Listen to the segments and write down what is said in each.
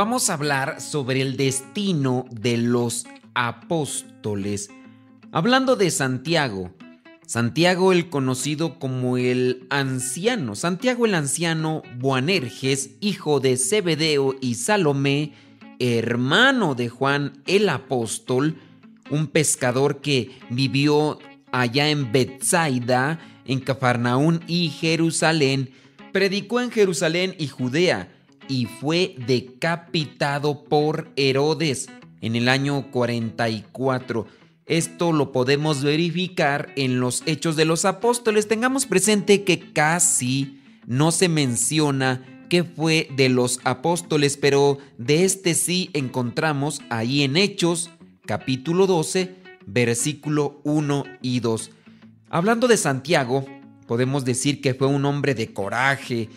vamos a hablar sobre el destino de los apóstoles. Hablando de Santiago, Santiago el conocido como el anciano, Santiago el anciano Boanerges, hijo de Zebedeo y Salomé, hermano de Juan el apóstol, un pescador que vivió allá en Betsaida, en Cafarnaún y Jerusalén, predicó en Jerusalén y Judea y fue decapitado por Herodes en el año 44. Esto lo podemos verificar en los Hechos de los Apóstoles. Tengamos presente que casi no se menciona qué fue de los apóstoles, pero de este sí encontramos ahí en Hechos, capítulo 12, versículo 1 y 2. Hablando de Santiago, podemos decir que fue un hombre de coraje,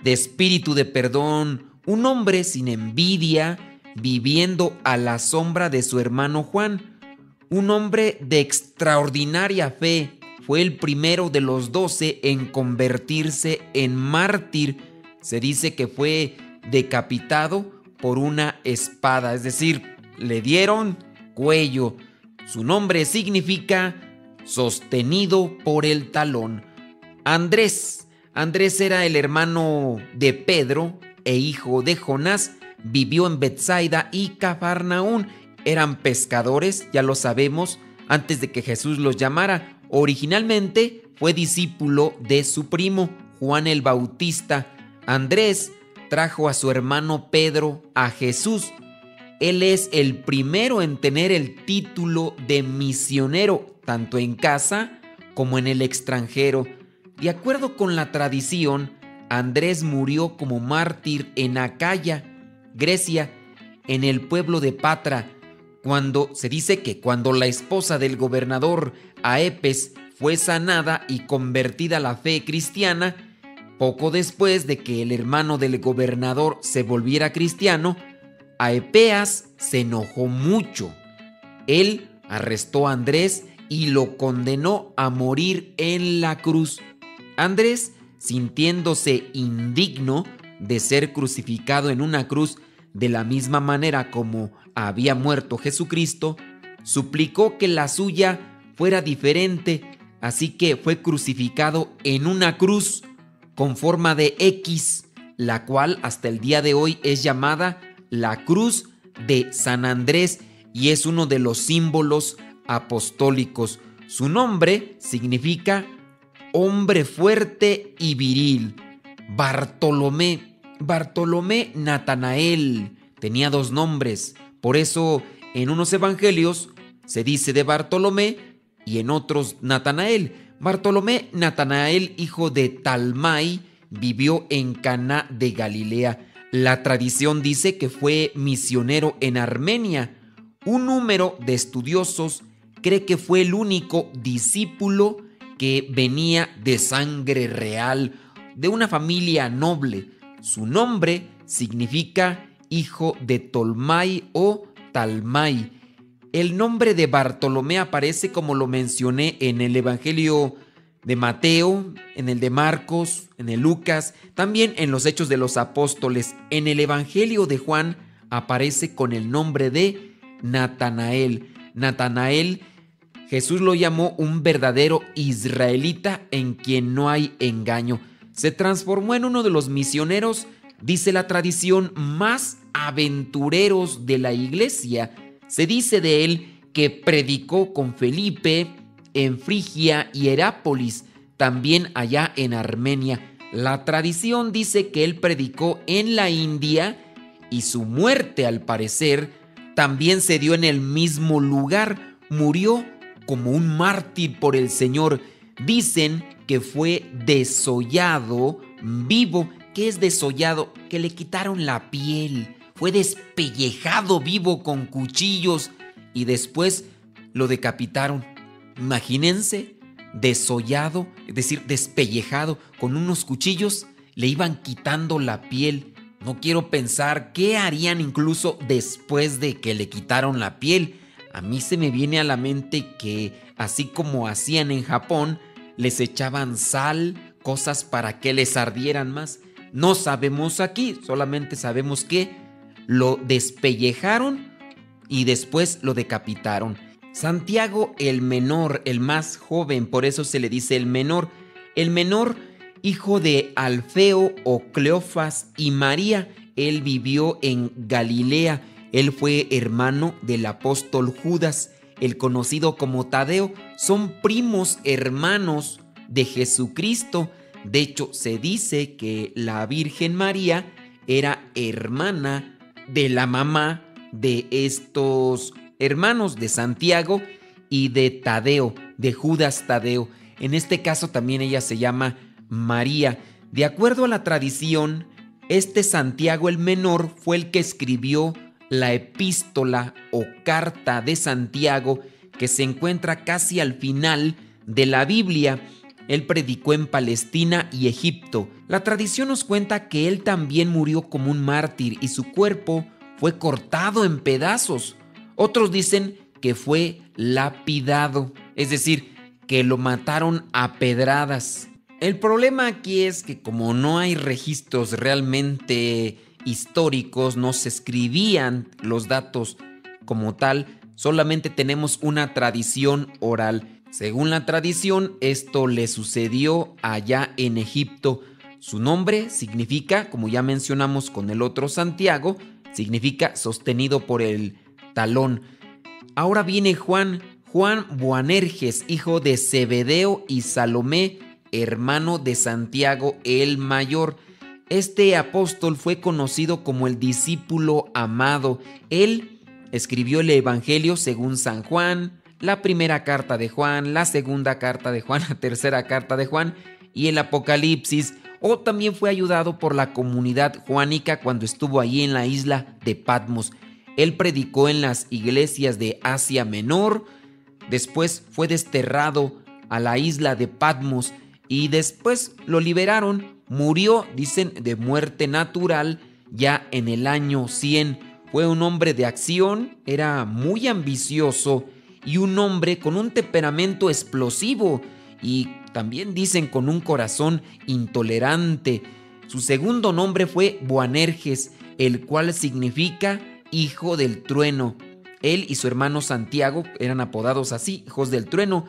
de espíritu de perdón, un hombre sin envidia, viviendo a la sombra de su hermano Juan. Un hombre de extraordinaria fe, fue el primero de los 12 en convertirse en mártir. Se dice que fue decapitado por una espada, es decir, le dieron cuello. Su nombre significa sostenido por el talón. Andrés era el hermano de Pedro e hijo de Jonás, vivió en Betsaida y Cafarnaún. Eran pescadores, ya lo sabemos, antes de que Jesús los llamara. Originalmente fue discípulo de su primo, Juan el Bautista. Andrés trajo a su hermano Pedro a Jesús. Él es el primero en tener el título de misionero, tanto en casa como en el extranjero. De acuerdo con la tradición, Andrés murió como mártir en Acaya, Grecia, en el pueblo de Patra, cuando se dice que cuando la esposa del gobernador Aepes fue sanada y convertida a la fe cristiana, poco después de que el hermano del gobernador se volviera cristiano, Aepeas se enojó mucho. Él arrestó a Andrés y lo condenó a morir en la cruz. Andrés, sintiéndose indigno de ser crucificado en una cruz de la misma manera como había muerto Jesucristo, suplicó que la suya fuera diferente, así que fue crucificado en una cruz con forma de X, la cual hasta el día de hoy es llamada la Cruz de San Andrés y es uno de los símbolos apostólicos. Su nombre significa hombre fuerte y viril. Bartolomé Natanael tenía dos nombres, por eso en unos evangelios se dice de Bartolomé y en otros Natanael. Bartolomé Natanael, hijo de Talmai, vivió en Caná de Galilea. La tradición dice que fue misionero en Armenia. Un número de estudiosos cree que fue el único discípulo que venía de sangre real, de una familia noble. Su nombre significa hijo de Tolmai o Talmai. El nombre de Bartolomé aparece, como lo mencioné, en el Evangelio de Mateo, en el de Marcos, en el Lucas, también en los Hechos de los Apóstoles. En el Evangelio de Juan aparece con el nombre de Natanael. Natanael, Jesús lo llamó un verdadero israelita en quien no hay engaño. Se transformó en uno de los misioneros, dice la tradición, más aventureros de la iglesia. Se dice de él que predicó con Felipe en Frigia y Herápolis, también allá en Armenia. La tradición dice que él predicó en la India y su muerte, al parecer, también se dio en el mismo lugar. Murió como un mártir por el Señor. Dicen que fue desollado vivo. ¿Qué es desollado? Que le quitaron la piel. Fue despellejado vivo con cuchillos y después lo decapitaron. Imagínense, desollado, es decir, despellejado con unos cuchillos, le iban quitando la piel. No quiero pensar qué harían incluso después de que le quitaron la piel. A mí se me viene a la mente que, así como hacían en Japón, les echaban sal, cosas para que les ardieran más. No sabemos aquí, solamente sabemos que lo despellejaron y después lo decapitaron. Santiago el menor, el más joven, por eso se le dice el menor, hijo de Alfeo o Cleofas y María. Él vivió en Galilea. Él fue hermano del apóstol Judas, el conocido como Tadeo. Son primos hermanos de Jesucristo. De hecho, se dice que la Virgen María era hermana de la mamá de estos hermanos, de Santiago y de Tadeo, de Judas Tadeo. En este caso también ella se llama María. De acuerdo a la tradición, este Santiago el menor fue el que escribió la epístola o carta de Santiago, que se encuentra casi al final de la Biblia. Él predicó en Palestina y Egipto. La tradición nos cuenta que él también murió como un mártir y su cuerpo fue cortado en pedazos. Otros dicen que fue lapidado, es decir, que lo mataron a pedradas. El problema aquí es que como no hay registros realmente históricos, no se escribían los datos como tal, solamente tenemos una tradición oral. Según la tradición, esto le sucedió allá en Egipto. Su nombre significa, como ya mencionamos con el otro Santiago, significa sostenido por el talón. Ahora viene Juan Boanerges, hijo de Zebedeo y Salomé, hermano de Santiago el mayor. Este apóstol fue conocido como el discípulo amado. Él escribió el Evangelio según San Juan, la primera carta de Juan, la segunda carta de Juan, la tercera carta de Juan y el Apocalipsis. O también fue ayudado por la comunidad juánica cuando estuvo allí en la isla de Patmos. Él predicó en las iglesias de Asia Menor, después fue desterrado a la isla de Patmos y después lo liberaron. Murió, dicen, de muerte natural ya en el año 100. Fue un hombre de acción, era muy ambicioso y un hombre con un temperamento explosivo y también dicen con un corazón intolerante. Su segundo nombre fue Boanerges, el cual significa hijo del trueno. Él y su hermano Santiago eran apodados así, hijos del trueno.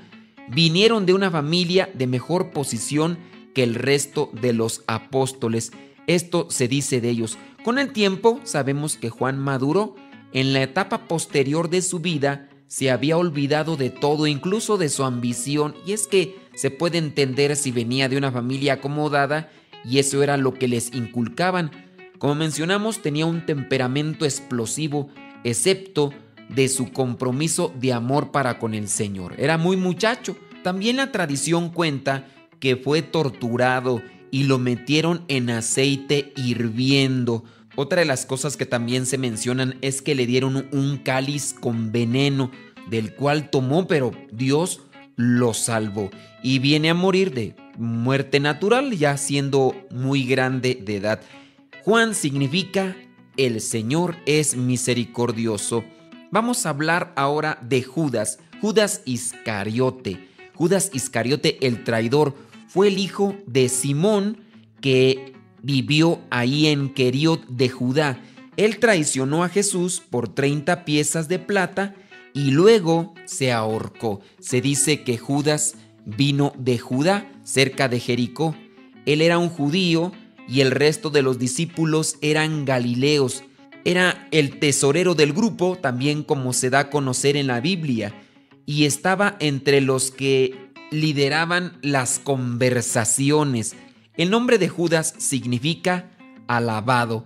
Vinieron de una familia de mejor posición que el resto de los apóstoles. Esto se dice de ellos. Con el tiempo sabemos que Juan maduró. En la etapa posterior de su vida se había olvidado de todo, incluso de su ambición, y es que se puede entender si venía de una familia acomodada y eso era lo que les inculcaban. Como mencionamos, tenía un temperamento explosivo, excepto de su compromiso de amor para con el Señor. Era muy muchacho. También la tradición cuenta que fue torturado y lo metieron en aceite hirviendo. Otra de las cosas que también se mencionan es que le dieron un cáliz con veneno, del cual tomó, pero Dios lo salvó. Y viene a morir de muerte natural, ya siendo muy grande de edad. Juan significa el Señor es misericordioso. Vamos a hablar ahora de Judas Iscariote. Judas Iscariote, el traidor, fue el hijo de Simón que vivió ahí en Queriot de Judá. Él traicionó a Jesús por 30 piezas de plata y luego se ahorcó. Se dice que Judas vino de Judá, cerca de Jericó. Él era un judío y el resto de los discípulos eran galileos. Era el tesorero del grupo, también como se da a conocer en la Biblia, y estaba entre los que lideraban las conversaciones. El nombre de Judas significa alabado.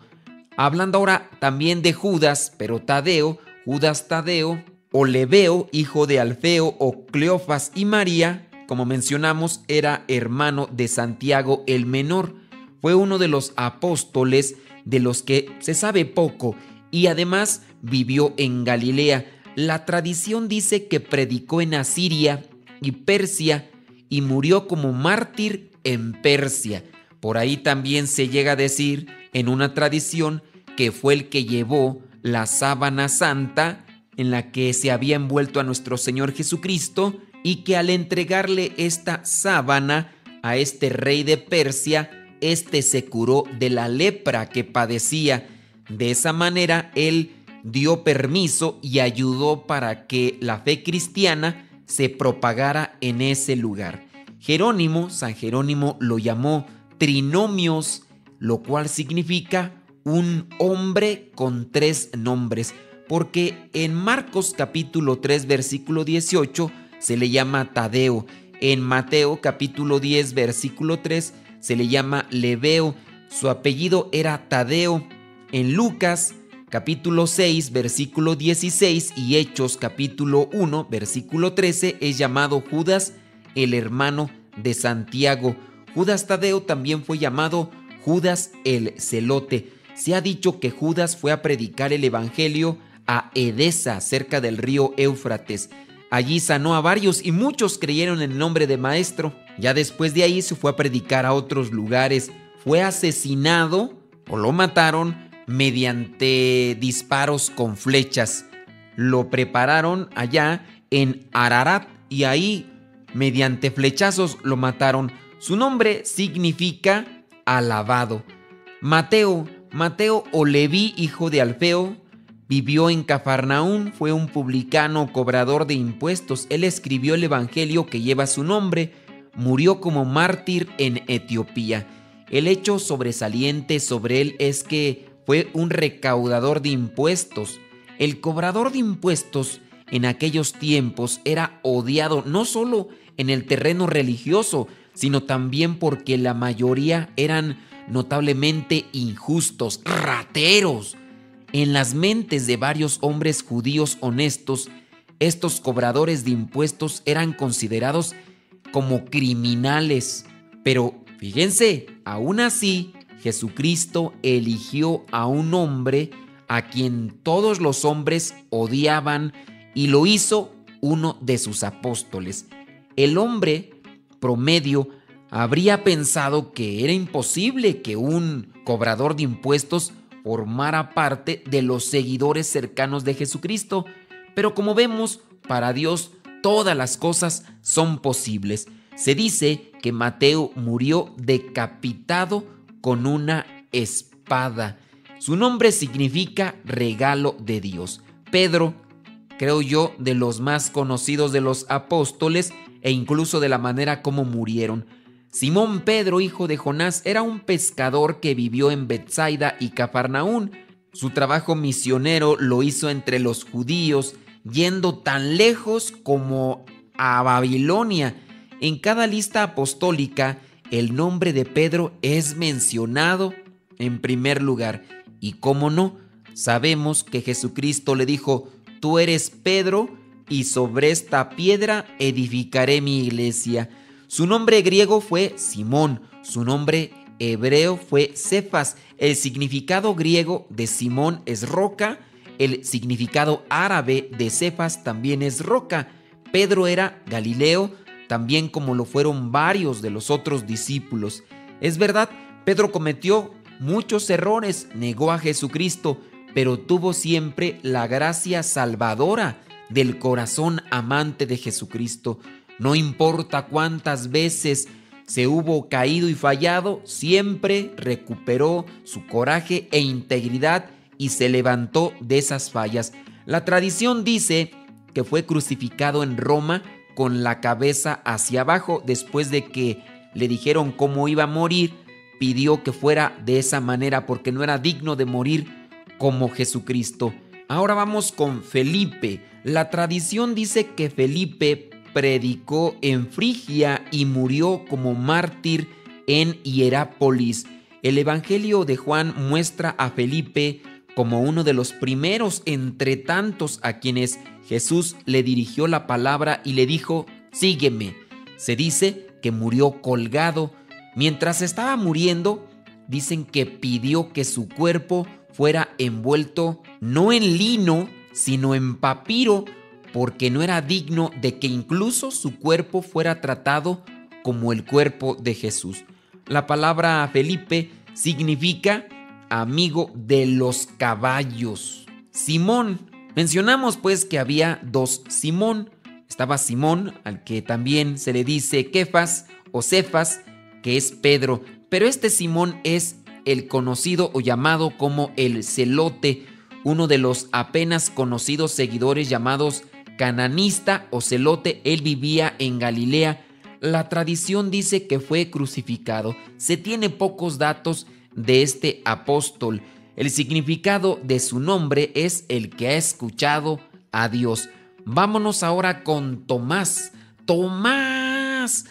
Hablando ahora también de Judas, pero Tadeo, Judas Tadeo, o Lebeo, hijo de Alfeo o Cleofas y María, como mencionamos, era hermano de Santiago el menor. Fue uno de los apóstoles de los que se sabe poco y además vivió en Galilea. La tradición dice que predicó en Asiria y Persia y murió como mártir en Persia. Por ahí también se llega a decir en una tradición que fue el que llevó la sábana santa en la que se había envuelto a nuestro Señor Jesucristo y que al entregarle esta sábana a este rey de Persia, este se curó de la lepra que padecía. De esa manera, él dio permiso y ayudó para que la fe cristiana se propagara en ese lugar. Jerónimo, San Jerónimo, lo llamó trinomios, lo cual significa un hombre con 3 nombres, porque en Marcos capítulo 3 versículo 18 se le llama Tadeo, en Mateo capítulo 10 versículo 3 se le llama Lebeo, su apellido era Tadeo. En Lucas capítulo 6 versículo 16 y Hechos capítulo 1 versículo 13 es llamado Judas, el hermano de Santiago. Judas Tadeo también fue llamado Judas el Celote. Se ha dicho que Judas fue a predicar el evangelio a Edesa, cerca del río Éufrates. Allí sanó a varios y muchos creyeron en el nombre de Maestro. Ya después de ahí se fue a predicar a otros lugares. Fue asesinado o lo mataron mediante disparos con flechas. Lo prepararon allá en Ararat y ahí mediante flechazos lo mataron. Su nombre significa alabado. Mateo o Leví, hijo de Alfeo, vivió en Cafarnaún, fue un publicano cobrador de impuestos. Él escribió el evangelio que lleva su nombre, murió como mártir en Etiopía. El hecho sobresaliente sobre él es que fue un recaudador de impuestos. El cobrador de impuestos en aquellos tiempos era odiado no solo en el terreno religioso, sino también porque la mayoría eran notablemente injustos, rateros. En las mentes de varios hombres judíos honestos, estos cobradores de impuestos eran considerados como criminales. Pero fíjense, aún así, Jesucristo eligió a un hombre a quien todos los hombres odiaban y lo hizo uno de sus apóstoles. El hombre promedio habría pensado que era imposible que un cobrador de impuestos formara parte de los seguidores cercanos de Jesucristo, pero como vemos, para Dios todas las cosas son posibles. Se dice que Mateo murió decapitado con una espada. Su nombre significa regalo de Dios. Pedro, creo yo, de los más conocidos de los apóstoles e incluso de la manera como murieron. Simón Pedro, hijo de Jonás, era un pescador que vivió en Betsaida y Cafarnaún. Su trabajo misionero lo hizo entre los judíos, yendo tan lejos como a Babilonia. En cada lista apostólica, el nombre de Pedro es mencionado en primer lugar. Y cómo no, sabemos que Jesucristo le dijo: tú eres Pedro, y sobre esta piedra edificaré mi iglesia. Su nombre griego fue Simón, su nombre hebreo fue Cefas. El significado griego de Simón es roca, el significado árabe de Cefas también es roca. Pedro era Galileo, también como lo fueron varios de los otros discípulos. Es verdad, Pedro cometió muchos errores, negó a Jesucristo, pero tuvo siempre la gracia salvadora del corazón amante de Jesucristo. No importa cuántas veces se hubo caído y fallado, siempre recuperó su coraje e integridad y se levantó de esas fallas. La tradición dice que fue crucificado en Roma con la cabeza hacia abajo. Después de que le dijeron cómo iba a morir, pidió que fuera de esa manera porque no era digno de morir como Jesucristo. Ahora vamos con Felipe. La tradición dice que Felipe predicó en Frigia y murió como mártir en Hierápolis. El Evangelio de Juan muestra a Felipe como uno de los primeros entre tantos a quienes Jesús le dirigió la palabra y le dijo: sígueme. Se dice que murió colgado. Mientras estaba muriendo, dicen que pidió que su cuerpo fuera envuelto no en lino, sino en papiro, porque no era digno de que incluso su cuerpo fuera tratado como el cuerpo de Jesús. La palabra Felipe significa amigo de los caballos. Simón. Mencionamos pues que había 2 Simón. Estaba Simón, al que también se le dice Kefas o Cefas, que es Pedro. Pero este Simón es el conocido o llamado como el celote, uno de los apenas conocidos seguidores llamados cananista o celote. Él vivía en Galilea. La tradición dice que fue crucificado. Se tiene pocos datos de este apóstol. El significado de su nombre es el que ha escuchado a Dios. Vámonos ahora con Tomás. Tomás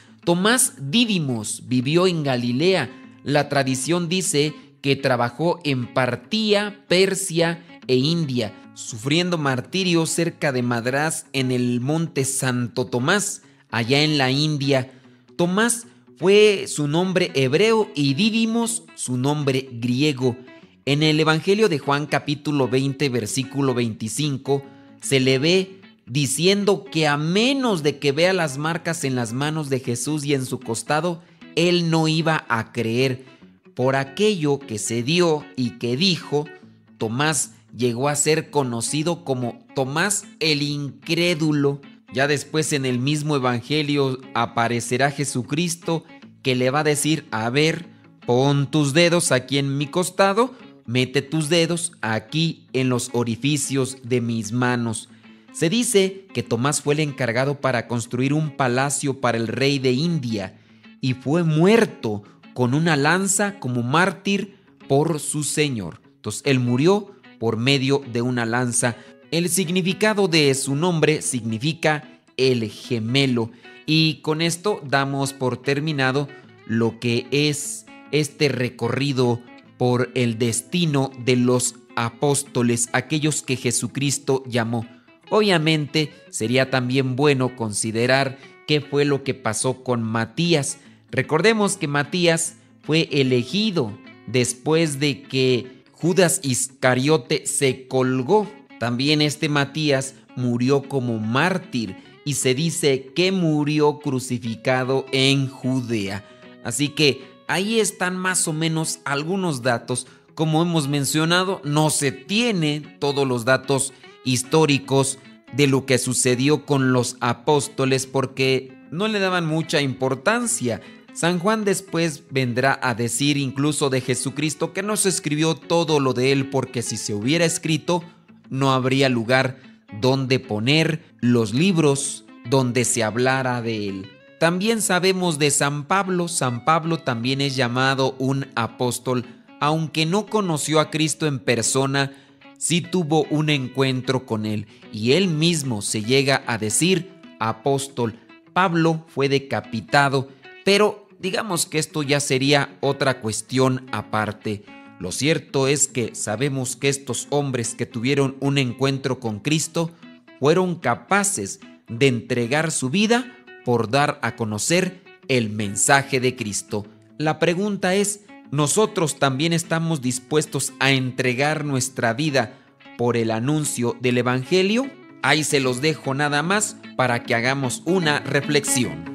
Dídimos vivió en Galilea. La tradición dice que trabajó en Partía, Persia e India, sufriendo martirio cerca de Madrás en el monte Santo Tomás, allá en la India. Tomás fue su nombre hebreo y Dídimos su nombre griego. En el Evangelio de Juan capítulo 20 versículo 25 se le ve diciendo que a menos de que vea las marcas en las manos de Jesús y en su costado, él no iba a creer. Por aquello que se dio y que dijo, Tomás llegó a ser conocido como Tomás el Incrédulo. Ya después en el mismo Evangelio aparecerá Jesucristo, que le va a decir: a ver, pon tus dedos aquí en mi costado, mete tus dedos aquí en los orificios de mis manos. Se dice que Tomás fue el encargado para construir un palacio para el rey de India y fue muerto con una lanza como mártir por su Señor. Entonces él murió por medio de una lanza. El significado de su nombre significa el gemelo. Y con esto damos por terminado lo que es este recorrido por el destino de los apóstoles, aquellos que Jesucristo llamó. Obviamente sería también bueno considerar qué fue lo que pasó con Matías. Recordemos que Matías fue elegido después de que Judas Iscariote se colgó. También este Matías murió como mártir y se dice que murió crucificado en Judea. Así que ahí están más o menos algunos datos. Como hemos mencionado, no se tiene todos los datos históricos de lo que sucedió con los apóstoles porque no le daban mucha importancia. San Juan después vendrá a decir incluso de Jesucristo que no se escribió todo lo de él, porque si se hubiera escrito no habría lugar donde poner los libros donde se hablara de él. También sabemos de San Pablo. San Pablo también es llamado un apóstol, aunque no conoció a Cristo en persona, sí tuvo un encuentro con él y él mismo se llega a decir apóstol. Pablo fue decapitado, pero digamos que esto ya sería otra cuestión aparte. Lo cierto es que sabemos que estos hombres que tuvieron un encuentro con Cristo fueron capaces de entregar su vida por dar a conocer el mensaje de Cristo. La pregunta es, ¿nosotros también estamos dispuestos a entregar nuestra vida por el anuncio del Evangelio? Ahí se los dejo nada más para que hagamos una reflexión.